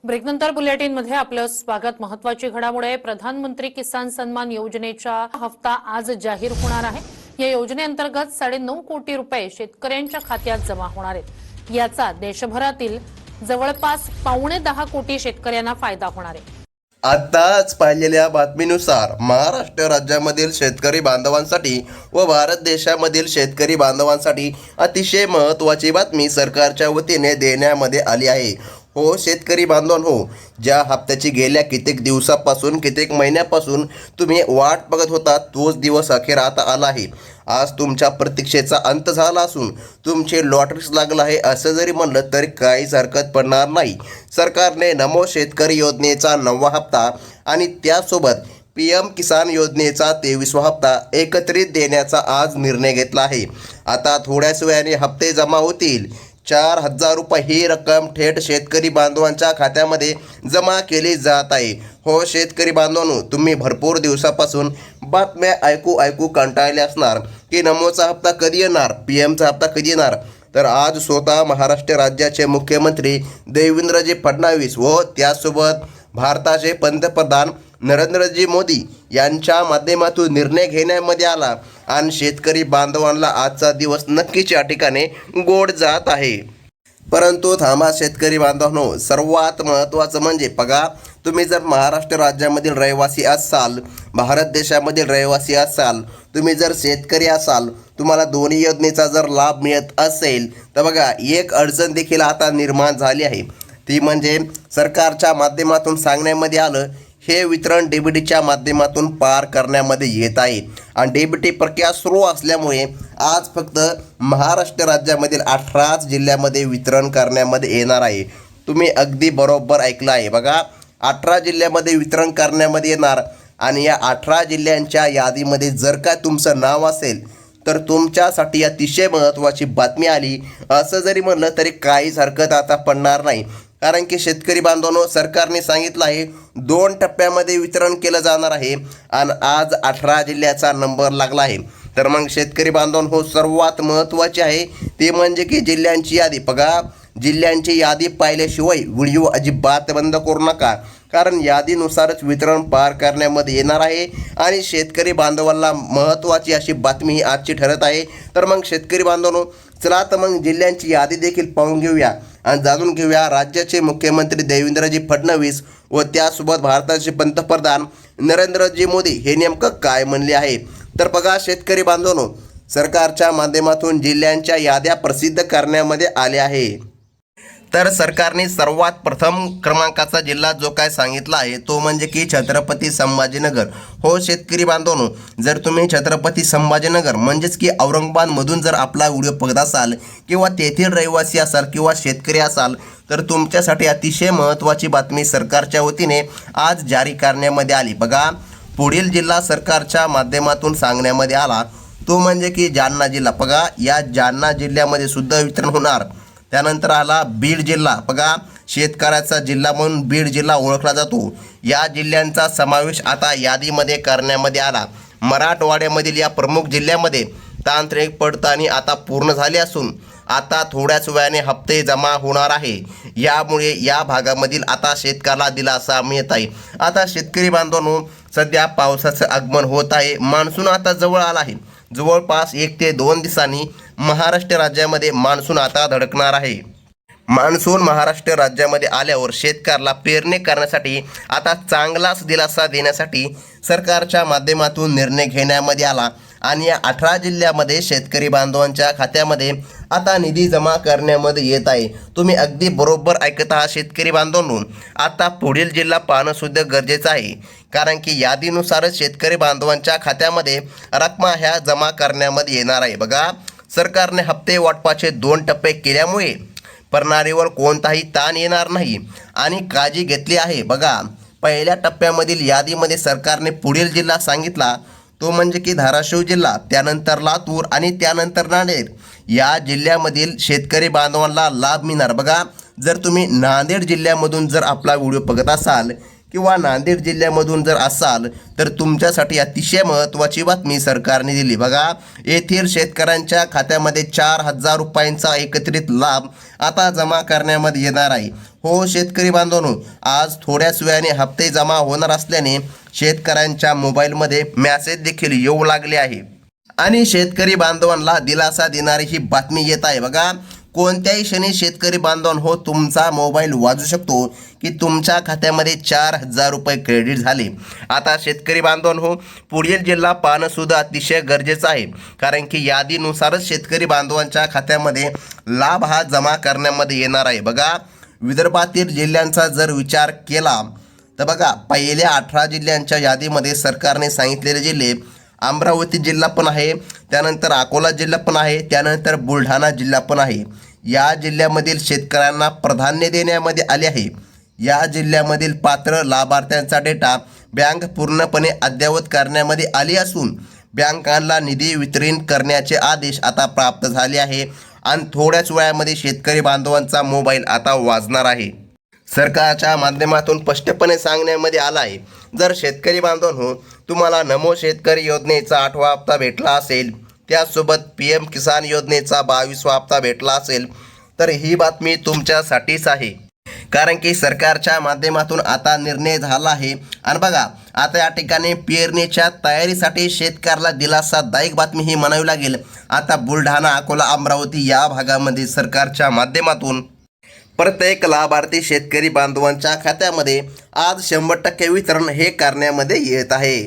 ब्रेकनंतर बुलेटिनमध्ये आपलं स्वागत। महत्त्वाची घडामोड आहे। प्रधानमंत्री किसान सन्मान योजनेचा हप्ता आज जाहीर होणार आहे। या योजनेअंतर्गत 9.5 कोटी रुपये शेतकऱ्यांच्या खात्यात जमा होणार आहेत। याचा देशभरातील जवळपास 9.25 कोटी शेतकऱ्यांना फायदा होणार आहे। आताच पाहिलेल्या बातमीनुसार महाराष्ट्र राज्यामधील शेतकरी बांधवांसाठी व भारत देशामधील शेतकरी बांधवांसाठी अतिशय महत्त्वाची बातमी सरकारच्या वतीने देण्यामध्ये आली आहे। हो शेतकरी बांधवांनो, ज्या हप्त्याची गेल्या कित्येक दिवसापासून कित्येक महिन्यापासून तुम्ही वाट बघत होता तोच दिवस अखेर आता आला आहे। आज तुमच्या प्रतीक्षेचा अंत झाला असून तुमचे लॉटरीच लागलं आहे असं जरी म्हणलं तरी काहीच हरकत पडणार नाही। सरकारने नमो शेतकरी योजनेचा 9वा हप्ता आणि त्यासोबत PM किसान योजनेचा 23वा हप्ता एकत्रित देण्याचा आज निर्णय घेतला आहे। आता थोड्याच वेळाने हप्ते जमा होतील। 4,000 रुपये ही रक्कम थेट शेतकरी बांधवांच्या खात्यामध्ये जमा केली जात आहे। हो शेतकरी बांधवांनो, तुम्ही भरपूर दिवसापासून बातम्या ऐकू कंटाळले असणार की नमोचा हप्ता कधी येणार, PMचा हप्ता कधी येणार। तर आज स्वतः महाराष्ट्र राज्याचे मुख्यमंत्री देवेंद्रजी फडणवीस व त्यासोबत भारताचे पंतप्रधान नरेंद्रजी मोदी यांच्या माध्यमातून निर्णय घेण्यामध्ये आला आणि शेतकरी बांधवांना आजचा दिवस नक्कीच या ठिकाणी गोड जात आहे। परंतु थांबा शेतकरी बांधवांनो, सर्वात महत्त्वाचं म्हणजे बघा, तुम्ही जर महाराष्ट्र राज्यामधील रहिवासी असाल, भारत देशामधील रहिवासी असाल, तुम्ही जर शेतकरी असाल, तुम्हाला दोन्ही योजनेचा जर लाभ मिळत असेल तर बघा एक अडचण देखील आता निर्माण झाली आहे। ती म्हणजे सरकारच्या माध्यमातून सांगण्यामध्ये आलं हे वितरण DBTच्या माध्यमातून पार करण्यामध्ये येत आहे आणि DBT प्रक्रिया सुरू असल्यामुळे आज फक्त महाराष्ट्र राज्यामधील 18 जिल्ह्यामध्ये वितरण करण्यामध्ये येणार आहे। तुम्ही अगदी बरोबर ऐकलं आहे। बघा 18 जिल्ह्यामध्ये वितरण करण्यामध्ये येणार आणि या 18 जिल्ह्यांच्या यादीमध्ये जर का तुमचं नाव असेल तर तुमच्यासाठी अतिशय महत्त्वाची बातमी आली असं जरी म्हणलं तरी काहीच हरकत आता पडणार नाही। कारण की शेतकरी बांधवांनो, सरकारने सांगितलं आहे 2 टप्प्यामध्ये वितरण केलं जाणार आहे आणि आज 18 जिल्ह्याचा नंबर लागला आहे। तर मग शेतकरी बांधवांनो, सर्वात महत्त्वाचे आहे ते म्हणजे की जिल्ह्यांची यादी। बघा जिल्ह्यांची यादी पाहिल्याशिवाय व्हिडिओ अजिबात बंद करू नका, कारण यादीनुसारच वितरण पार करण्यामध्ये येणार आहे आणि शेतकरी बांधवांना महत्त्वाची अशी बातमी ही आजची ठरत आहे। तर मग शेतकरी बांधवांनो, चला तर मग जिल्ह्यांची यादी देखील पाहून घेऊया आणि जाणून घेऊया राज्याचे मुख्यमंत्री देवेंद्रजी फडणवीस व त्यासोबत भारताचे पंतप्रधान नरेंद्रजी मोदी हे नेमकं काय म्हणले आहे। तर बघा शेतकरी बांधवांनो, सरकारच्या माध्यमातून जिल्ह्यांच्या याद्या प्रसिद्ध करण्यामध्ये आल्या आहे। तर सरकारने सर्वात प्रथम क्रमांकाचा जिल्हा जो काय सांगितला आहे तो म्हणजे की छत्रपती संभाजीनगर। हो शेतकरी बांधवांनो, जर तुम्ही छत्रपती संभाजीनगर म्हणजेच की औरंगाबादमधून जर आपला व्हिडिओ बघत असाल किंवा तेथील रहिवासी असाल किंवा शेतकरी असाल तर तुमच्यासाठी अतिशय महत्त्वाची बातमी सरकारच्या वतीने आज जारी करण्यामध्ये आली। बघा पुढील जिल्हा सरकारच्या माध्यमातून सांगण्यामध्ये आला तो म्हणजे की जालना जिल्हा। बघा या जालना जिल्ह्यामध्ये सुद्धा वितरण होणार। त्यानंतर आला बीड जिल्हा। बघा शेतकऱ्याचा जिल्हा म्हणून बीड जिल्हा ओळखला जातो। या जिल्ह्यांचा समावेश आता यादीमध्ये करण्यामध्ये आला। मराठवाड्यामधील या प्रमुख जिल्ह्यामध्ये तांत्रिक पडताळणी आता पूर्ण झाली असून आता थोड्याच वेळाने हप्ते जमा होणार आहे। यामुळे या भागामधील आता शेतकऱ्याला दिलासा मिळत आहे। आता शेतकरी बांधवांनो, सध्या पावसाचं आगमन होत आहे, मान्सून आता जवळ आला आहे। जवळपास 1 ते 2 दिवसांनी महाराष्ट्र राज्यामध्ये मान्सून आता धडकणार आहे। मान्सून महाराष्ट्र राज्यामध्ये आल्यावर शेतकऱ्याला पेरणी करण्यासाठी आता चांगलाच दिलासा देण्यासाठी सरकारच्या माध्यमातून निर्णय घेण्यामध्ये आला आणि या 18 जिल्ह्यामध्ये शेतकरी बांधवांच्या खात्यामध्ये आता निधी जमा करण्यामध्ये येत आहे। तुम्ही अगदी बरोबर ऐकत आहात शेतकरी बांधवांनो। आता पुढील जिल्हा पाहणं सुद्धा गरजेचं आहे, कारण की यादीनुसारच शेतकरी बांधवांच्या खात्यामध्ये रकमा ह्या जमा करण्यामध्ये येणार आहे। बघा सरकारने हप्ते वाटपाचे 2 टप्पे केल्यामुळे प्रणालीवर कोणताही ताण येणार नाही आणि काळजी घेतली आहे। बघा पहिल्या टप्प्यामधील यादीमध्ये सरकारने पुढील जिल्हा सांगितला तो म्हणजे की धाराशिव जिल्हा, त्यानंतर लातूर आणि त्यानंतर नांदेड। या जिल्ह्यामधील शेतकरी बांधवांना लाभ मिळणार। बघा जर तुम्ही नांदेड जिल्ह्यामधून जर आपला व्हिडिओ बघत असाल किंवा नांदेड जिल्ह्यामधून जर असाल तर तुमच्यासाठी अतिशय महत्त्वाची बातमी सरकारने दिली। बघा येथील शेतकऱ्यांच्या खात्यामध्ये 4,000 रुपयांचा एकत्रित लाभ आता जमा करण्यामध्ये येणार आहे। हो शेतकरी बांधवांनो, आज थोड्याच वेळाने हप्ते जमा होणार असल्याने शेतकऱ्यांच्या मोबाईलमध्ये मेसेज देखील येऊ लागले आहे आणि शेतकरी बांधवांना दिलासा देणारी ही बातमी येत आहे बघा. कोणत्याही क्षणी शेतकरी बांधवांनो तुमचा मोबाईल वाजू शकतो की तुमच्या खात्यामध्ये 4,000 रुपये क्रेडिट झाले. आता शेतकरी बांधवांनो, पुढील जिल्हा पाहणं सुद्धा अतिशय गरजेचं आहे, कारण की यादीनुसारच शेतकरी बांधवांच्या खात्यामध्ये लाभ हा जमा करण्यामध्ये येणार आहे बघा. विदर्भातील जिल्ह्यांचा जर विचार केला तर बघा, पहिल्या 18 जिल्ह्यांच्या यादीमध्ये सरकारने सांगितलेले जिल्हे अमरावती जिल्हा पण आहे, त्यानंतर अकोला जिल्हा पण आहे, त्यानंतर बुलढाणा जिल्हा पण आहे. या जिल्ह्यामधील शेतकऱ्यांना प्राधान्य देण्यामध्ये आले आहे. या जिल्ह्यामधील पात्र लाभार्थ्यांचा डेटा बँक पूर्णपणे अद्ययावत करण्यामध्ये आली असून बँकांना निधी वितरण करण्याचे आदेश आता प्राप्त झाले आहे आणि थोड्याच वेळामध्ये शेतकरी बांधवांचा मोबाईल आता वाजणार आहे. सरकारच्या माध्यमातून स्पष्टपणे सांगण्यामध्ये आलं आहे, जर शेतकरी बांधवांनो तुम्हाला नमो शेतकरी योजनेचा 8वा हप्ता भेटला असेल, त्यासोबत PM किसान योजनेचा 22वा हप्ता भेटला असेल, तर ही बातमी तुमच्यासाठीच आहे. कारण की सरकारच्या माध्यमातून आता निर्णय झाला आहे आणि बघा, आता या ठिकाणी पेरणीच्या तयारीसाठी शेतकऱ्याला दिलासादायक बातमी ही म्हणावी लागेल. आता बुलढाणा, अकोला, अमरावती या भागामध्ये सरकारच्या माध्यमातून प्रत्येक लाभार्थी शेतकरी बांधवांच्या खात्यामध्ये आज 100% वितरण हे करण्यामध्ये येत आहे.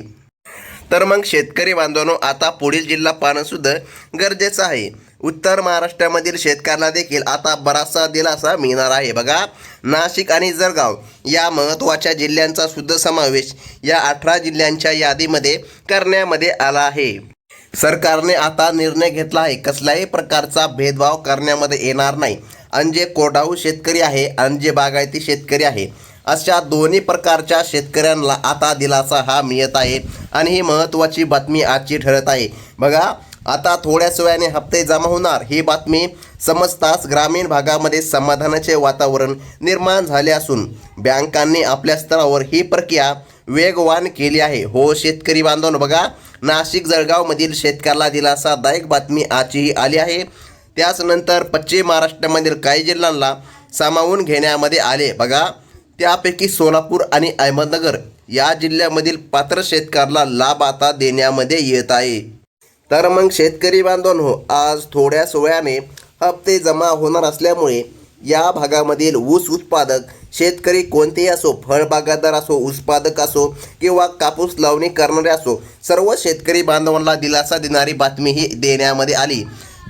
तर मग शेतकरी बांधवांनो, आता पुढील जिल्हा पाहणं सुद्धा गरजेचं आहे. उत्तर महाराष्ट्रामधील शेतकऱ्यांना देखील आता बराचसा दिलासा मिळणार आहे बघा. नाशिक आणि जळगाव या महत्त्वाच्या जिल्ह्यांचा सुद्धा समावेश या 18 जिल्ह्यांच्या यादीमध्ये करण्यामध्ये आला आहे. सरकारने आता निर्णय घेतला आहे, कसल्याही प्रकारचा भेदभाव करण्यामध्ये येणार नाही. आणि जे कोरडाऊ शेतकरी आहे आणि जे बागायती शेतकरी आहे, अशा दोन्ही प्रकारच्या शेतकऱ्यांना आता दिलासा हा मिळत आहे आणि ही महत्त्वाची बातमी आजची ठरत आहे बघा. आता थोड्याच वेळाने हप्ते जमा होणार ही बातमी समजताच ग्रामीण भागामध्ये समाधानाचे वातावरण निर्माण झाले असून बँकांनी आपल्या स्तरावर ही प्रक्रिया वेगवान केली आहे. हो शेतकरी बांधवांनो, बघा, नाशिक जळगावमधील शेतकऱ्याला दिलासादायक बातमी आजची आली आहे. त्याचनंतर पश्चिम महाराष्ट्रामधील काही जिल्ह्यांना सामावून घेण्यामध्ये आले बघा. त्यापैकी सोलापूर आणि अहमदनगर या जिल्ह्यामधील पात्र शेतकऱ्याला लाभ आता देण्यामध्ये येत आहे. तर मग शेतकरी बांधवांनो, आज थोड्याच वेळाने हप्ते जमा होणार असल्यामुळे या भागामधील ऊस उत्पादक शेतकरी कोणतेही असो, फळबागायतदार असो, उत्पादक असो किंवा कापूस लावणी करणारे असो, सर्व शेतकरी बांधवांना दिलासा देणारी बातमी ही देण्यामध्ये आली.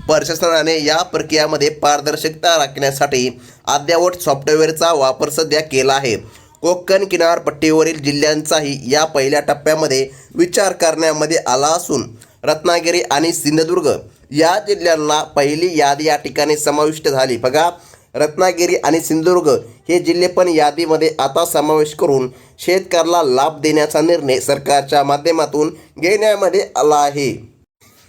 प्रशासनाने या प्रक्रियेमध्ये पारदर्शकता राखण्यासाठी अद्ययावत सॉफ्टवेअरचा वापर सध्या केला आहे. कोकण किनारपट्टीवरील जिल्ह्यांचाही या पहिल्या टप्प्यामध्ये विचार करण्यामध्ये आला असून रत्नागिरी आणि सिंधुदुर्ग या जिल्ह्यांना पहिली यादी या ठिकाणी समाविष्ट झाली बघा. रत्नागिरी आणि सिंधुदुर्ग हे जिल्हे पण यादीमध्ये आता समावेश करून शेतकऱ्याला लाभ देण्याचा निर्णय सरकारच्या माध्यमातून घेण्यामध्ये आला आहे.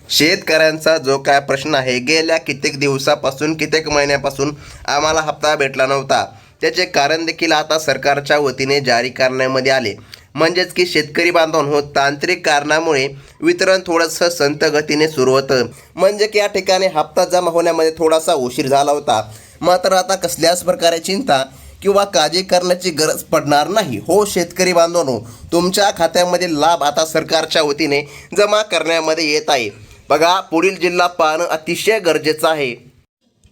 शेतकऱ्यांचा जो काय प्रश्न आहे, गेल्या कित्येक दिवसापासून, कित्येक महिन्यापासून आम्हाला हप्ता भेटला नव्हता, त्याचे कारण देखील आता सरकारच्या वतीने जारी करण्यामध्ये आले. म्हणजेच की शेतकरी बांधवांनो, तांत्रिक कारणामुळे वितरण थोडंसं संत गतीने सुरू होतं. म्हणजे की या ठिकाणी हप्ता जमा होण्यामध्ये थोडासा उशीर झाला होता. मात्र आता कसल्याच प्रकारे चिंता किंवा काळजी करण्याची गरज पडणार नाही. हो शेतकरी बांधवांनो, तुमच्या खात्यामध्ये लाभ आता सरकारच्या वतीने जमा करण्यामध्ये येत आहे बघा. पुढील जिल्हा पाहणं अतिशय गरजेचं आहे.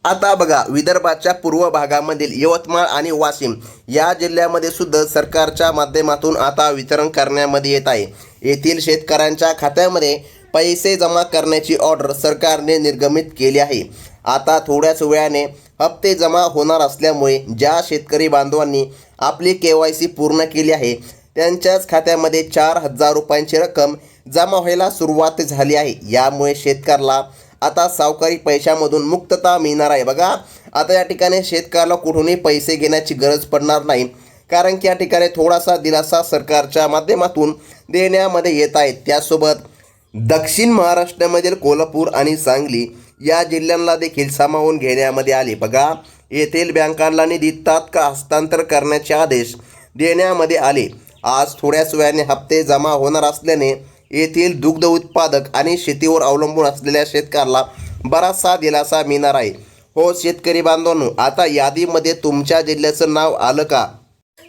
आता बघा, विदर्भाच्या पूर्व भागामधील यवतमाळ आणि वाशिम या जिल्ह्यामध्ये सुद्धा सरकारच्या माध्यमातून आता वितरण करण्यामध्ये येत आहे. येथील शेतकऱ्यांच्या खात्यामध्ये पैसे जमा करण्याची ऑर्डर सरकारने निर्गमित केली आहे. आता थोड्याच वेळाने हप्ते जमा होणार असल्यामुळे ज्या शेतकरी बांधवांनी आपली KYC पूर्ण केली आहे त्यांच्याच खात्यामध्ये 4,000 रुपयांची रक्कम जमा व्हायला सुरुवात झाली आहे. यामुळे शेतकऱ्याला आता सावकारी पैशामधून मुक्तता मिळणार आहे बघा. आता या ठिकाणी शेतकऱ्याला कुठूनही पैसे घेण्याची गरज पडणार नाही, कारण की या ठिकाणी थोडासा दिलासा सरकारच्या माध्यमातून देण्यामध्ये येत आहे. त्यासोबत दक्षिण महाराष्ट्रामधील कोल्हापूर आणि सांगली या जिल्ह्यांना देखील सामावून घेण्यामध्ये आले बघा. येथील बँकांना निधी तात्काळ हस्तांतर करण्याचे आदेश देण्यामध्ये आले. आज थोड्याच वेळाने हप्ते जमा होणार असल्याने येथील दुग्ध उत्पादक आणि शेतीवर अवलंबून असलेल्या शेतकऱ्याला बराचसा दिलासा मिळणार आहे. हो शेतकरी बांधवांनो, आता यादीमध्ये तुमच्या जिल्ह्याचं नाव आलं का?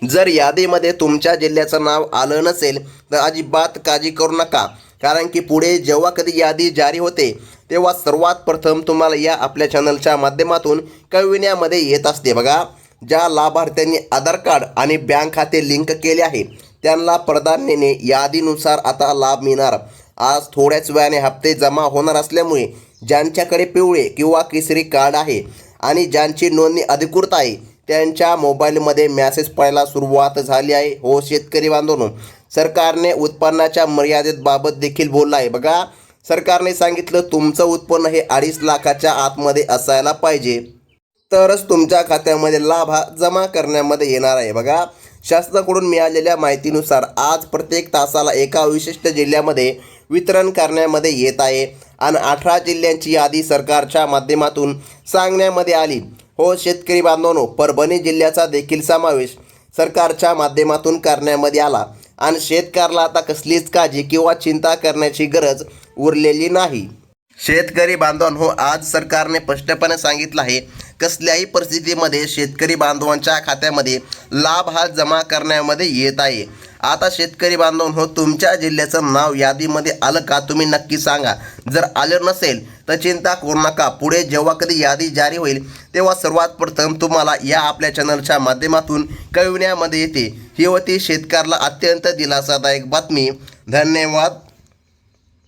जर यादीमध्ये तुमच्या जिल्ह्याचं नाव आलं नसेल तर अजिबात काळजी करू नका, कारण की पुढे जेव्हा कधी यादी जारी होते तेव्हा सर्वात प्रथम तुम्हाला या आपल्या चॅनलच्या माध्यमातून कळविण्यामध्ये येत असते. बघा, ज्या लाभार्थ्यांनी आधार कार्ड आणि बँक खाते लिंक केले आहे त्यांना प्राधान्याने यादीनुसार आता लाभ मिळणार. आज थोड्याच वेळाने हप्ते जमा होणार असल्यामुळे ज्यांच्याकडे पिवळे किंवा केसरी कार्ड आहे आणि ज्यांची नोंदणी अधिकृत आहे त्यांच्या मोबाईलमध्ये मेसेज पडायला सुरुवात झाली आहे. हो शेतकरी बांधवांनो, सरकारने उत्पन्नाच्या मर्यादेत बाबत देखील बोललं आहे. बघा, सरकारने सांगितलं तुमचं उत्पन्न हे 2.5 लाखाच्या आतमध्ये असायला पाहिजे, तरच तुमच्या खात्यामध्ये लाभ हा जमा करण्यामध्ये येणार आहे. बघा, शासनाकडून मिळालेल्या माहितीनुसार आज प्रत्येक तासाला एका विशिष्ट जिल्ह्यामध्ये वितरण करण्यामध्ये येत आहे आणि 18 जिल्ह्यांची यादी सरकारच्या माध्यमातून सांगण्यामध्ये आली. हो शेतकरी बांधवांनो, परभणी जिल्ह्याचा देखील समावेश सरकारच्या माध्यमातून करण्यामध्ये आला आणि शेतकऱ्याला आता कसलीच काळजी किंवा चिंता करण्याची गरज उरलेली नाही. शेतकरी बांधवांनो, आज सरकारने स्पष्टपणे सांगितलं आहे कसल्याही परिस्थितीमध्ये शेतकरी बांधवांच्या खात्यामध्ये लाभ हा जमा करण्यामध्ये येत आहे. आता शेतकरी बांधवांनो, तुमच्या जिल्ह्याचं नाव यादीमध्ये आलं का तुम्ही नक्की सांगा. जर आलं नसेल तर चिंता करू नका, पुढे जेव्हा कधी यादी जारी होईल तेव्हा सर्वात प्रथम तुम्हाला या आपल्या चॅनलच्या माध्यमातून कळविण्यामध्ये येते. ही होती शेतकऱ्याला अत्यंत दिलासादायक बातमी. धन्यवाद.